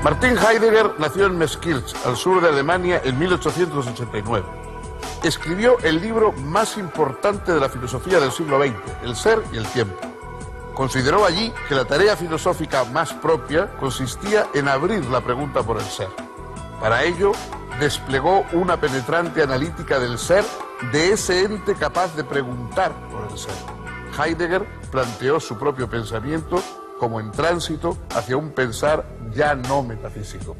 Martin Heidegger nació en Meskirch, al sur de Alemania, en 1889. Escribió el libro más importante de la filosofía del siglo XX, El ser y el tiempo. Consideró allí que la tarea filosófica más propia consistía en abrir la pregunta por el ser. Para ello, desplegó una penetrante analítica del ser, de ese ente capaz de preguntar por el ser. Heidegger planteó su propio pensamiento como en tránsito hacia un pensar ya no metafísico.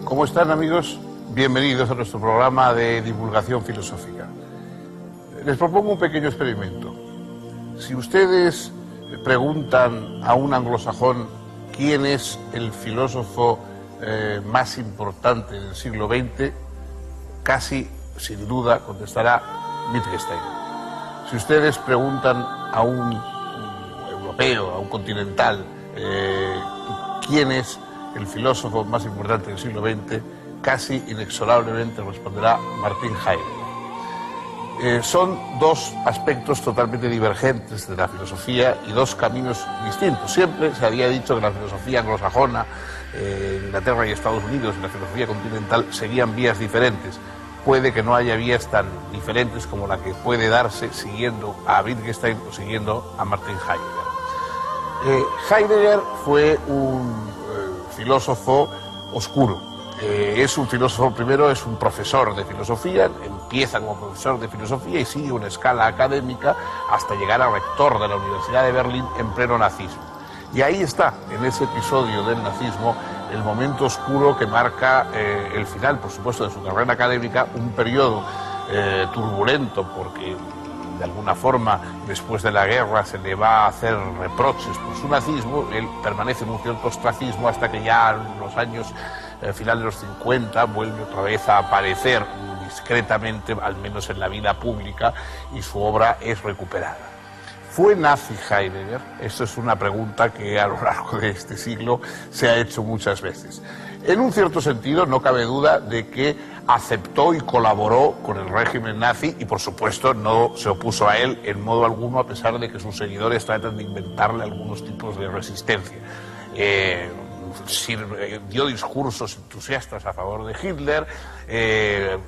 ¿Cómo están, amigos? Bienvenidos a nuestro programa de divulgación filosófica. Les propongo un pequeño experimento. Si ustedes preguntan a un anglosajón quién es el filósofo más importante del siglo XX, casi sin duda contestará Wittgenstein. Si ustedes preguntan a un europeo, a un continental, quién es el filósofo más importante del siglo XX, casi inexorablemente responderá Martin Heidegger. Son dos aspectos totalmente divergentes de la filosofía y dos caminos distintos. Siempre se había dicho que la filosofía anglosajona, Inglaterra y Estados Unidos, y la filosofía continental seguían vías diferentes. Puede que no haya vías tan diferentes como la que puede darse siguiendo a Wittgenstein o siguiendo a Martin Heidegger. Heidegger fue un filósofo oscuro. Es un filósofo, primero es un profesor de filosofía, empieza como profesor de filosofía y sigue una escala académica hasta llegar a rector de la Universidad de Berlín en pleno nazismo. Y ahí está, en ese episodio del nazismo, el momento oscuro que marca el final, por supuesto, de su carrera académica, un periodo turbulento porque de alguna forma, después de la guerra, se le va a hacer reproches por su nazismo. Él permanece en un cierto ostracismo hasta que ya en los años finales de los 50 vuelve otra vez a aparecer discretamente, al menos en la vida pública, y su obra es recuperada. ¿Fue nazi Heidegger? Esto es una pregunta que a lo largo de este siglo se ha hecho muchas veces. En un cierto sentido, no cabe duda de que aceptó y colaboró con el régimen nazi y, por supuesto, no se opuso a él en modo alguno, a pesar de que sus seguidores tratan de inventarle algunos tipos de resistencia. Dio discursos entusiastas a favor de Hitler,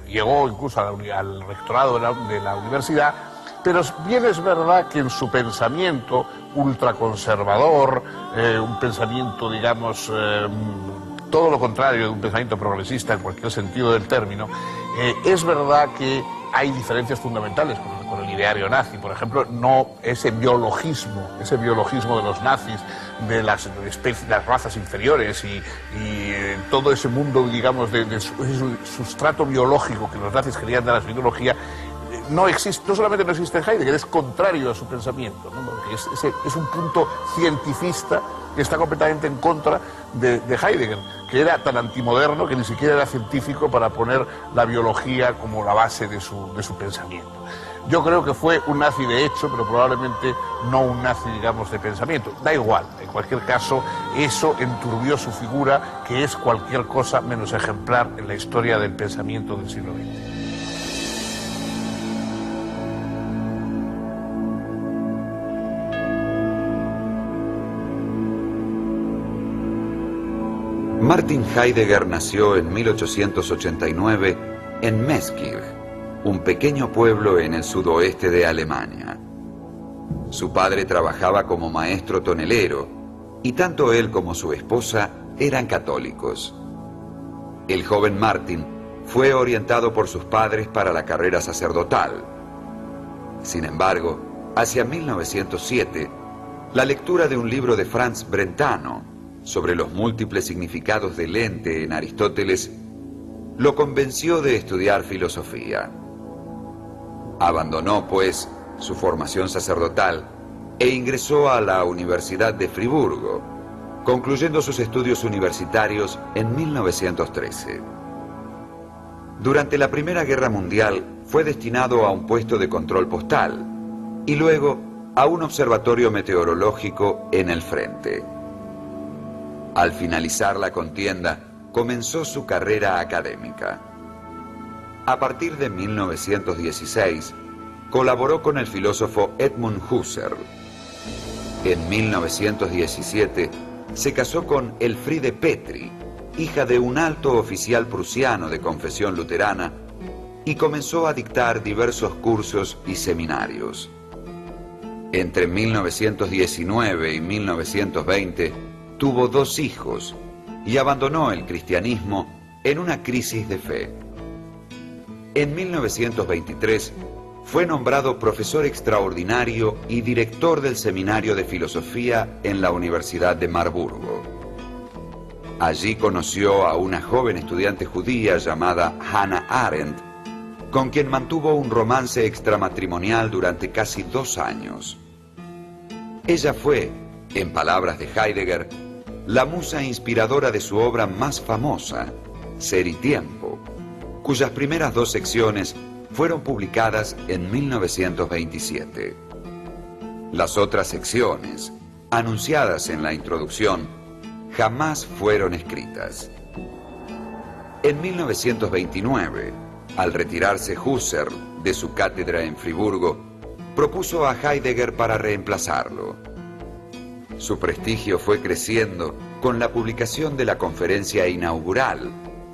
llegó incluso al rectorado de la universidad, pero bien es verdad que en su pensamiento ultraconservador, un pensamiento, digamos, todo lo contrario de un pensamiento progresista en cualquier sentido del término, es verdad que hay diferencias fundamentales con el ideario nazi. Por ejemplo, no ese biologismo de los nazis, de las razas inferiores y todo ese mundo, digamos, de sustrato biológico que los nazis querían dar a su ideología, no existe. No solamente no existe en Heidegger, es contrario a su pensamiento, ¿no? Porque es un punto cientifista que está completamente en contra de Heidegger, que era tan antimoderno que ni siquiera era científico para poner la biología como la base de su pensamiento. Yo creo que fue un nazi de hecho, pero probablemente no un nazi, digamos, de pensamiento. Da igual, en cualquier caso, eso enturbió su figura, que es cualquier cosa menos ejemplar en la historia del pensamiento del siglo XX. Martin Heidegger nació en 1889 en Meskirch, un pequeño pueblo en el sudoeste de Alemania. Su padre trabajaba como maestro tonelero y tanto él como su esposa eran católicos. El joven Martin fue orientado por sus padres para la carrera sacerdotal. Sin embargo, hacia 1907, la lectura de un libro de Franz Brentano sobre los múltiples significados del ente en Aristóteles lo convenció de estudiar filosofía. Abandonó, pues, su formación sacerdotal e ingresó a la Universidad de Friburgo, concluyendo sus estudios universitarios en 1913. Durante la Primera Guerra Mundial fue destinado a un puesto de control postal y luego a un observatorio meteorológico en el frente. Al finalizar la contienda, comenzó su carrera académica. A partir de 1916, colaboró con el filósofo Edmund Husserl. En 1917, se casó con Elfriede Petri, hija de un alto oficial prusiano de confesión luterana, y comenzó a dictar diversos cursos y seminarios. Entre 1919 y 1920 tuvo 2 hijos y abandonó el cristianismo en una crisis de fe. En 1923 fue nombrado profesor extraordinario y director del Seminario de Filosofía en la Universidad de Marburgo. Allí conoció a una joven estudiante judía llamada Hannah Arendt, con quien mantuvo un romance extramatrimonial durante casi 2 años. Ella fue, en palabras de Heidegger, la musa inspiradora de su obra más famosa, Ser y Tiempo, cuyas primeras 2 secciones fueron publicadas en 1927. Las otras secciones, anunciadas en la introducción, jamás fueron escritas. En 1929, al retirarse Husserl de su cátedra en Friburgo, propuso a Heidegger para reemplazarlo. Su prestigio fue creciendo con la publicación de la conferencia inaugural,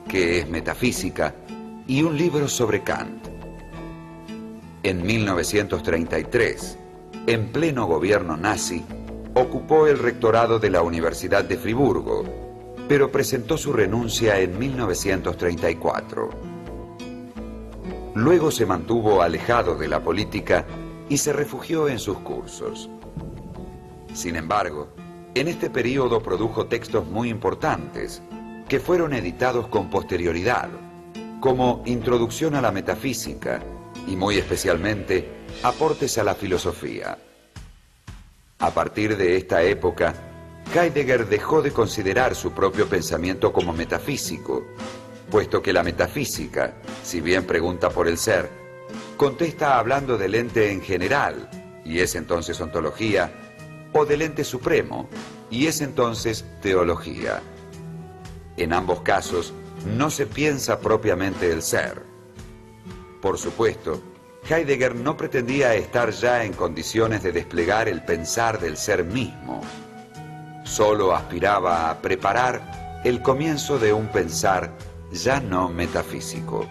que es Metafísica, y un libro sobre Kant. En 1933, en pleno gobierno nazi, ocupó el rectorado de la Universidad de Friburgo, pero presentó su renuncia en 1934. Luego se mantuvo alejado de la política y se refugió en sus cursos. Sin embargo, en este período produjo textos muy importantes que fueron editados con posterioridad, como Introducción a la Metafísica y muy especialmente Aportes a la Filosofía. A partir de esta época, Heidegger dejó de considerar su propio pensamiento como metafísico, puesto que la metafísica, si bien pregunta por el ser, contesta hablando del ente en general, y es entonces ontología, o del ente supremo, y es entonces teología. En ambos casos, no se piensa propiamente el ser. Por supuesto, Heidegger no pretendía estar ya en condiciones de desplegar el pensar del ser mismo. Solo aspiraba a preparar el comienzo de un pensar ya no metafísico.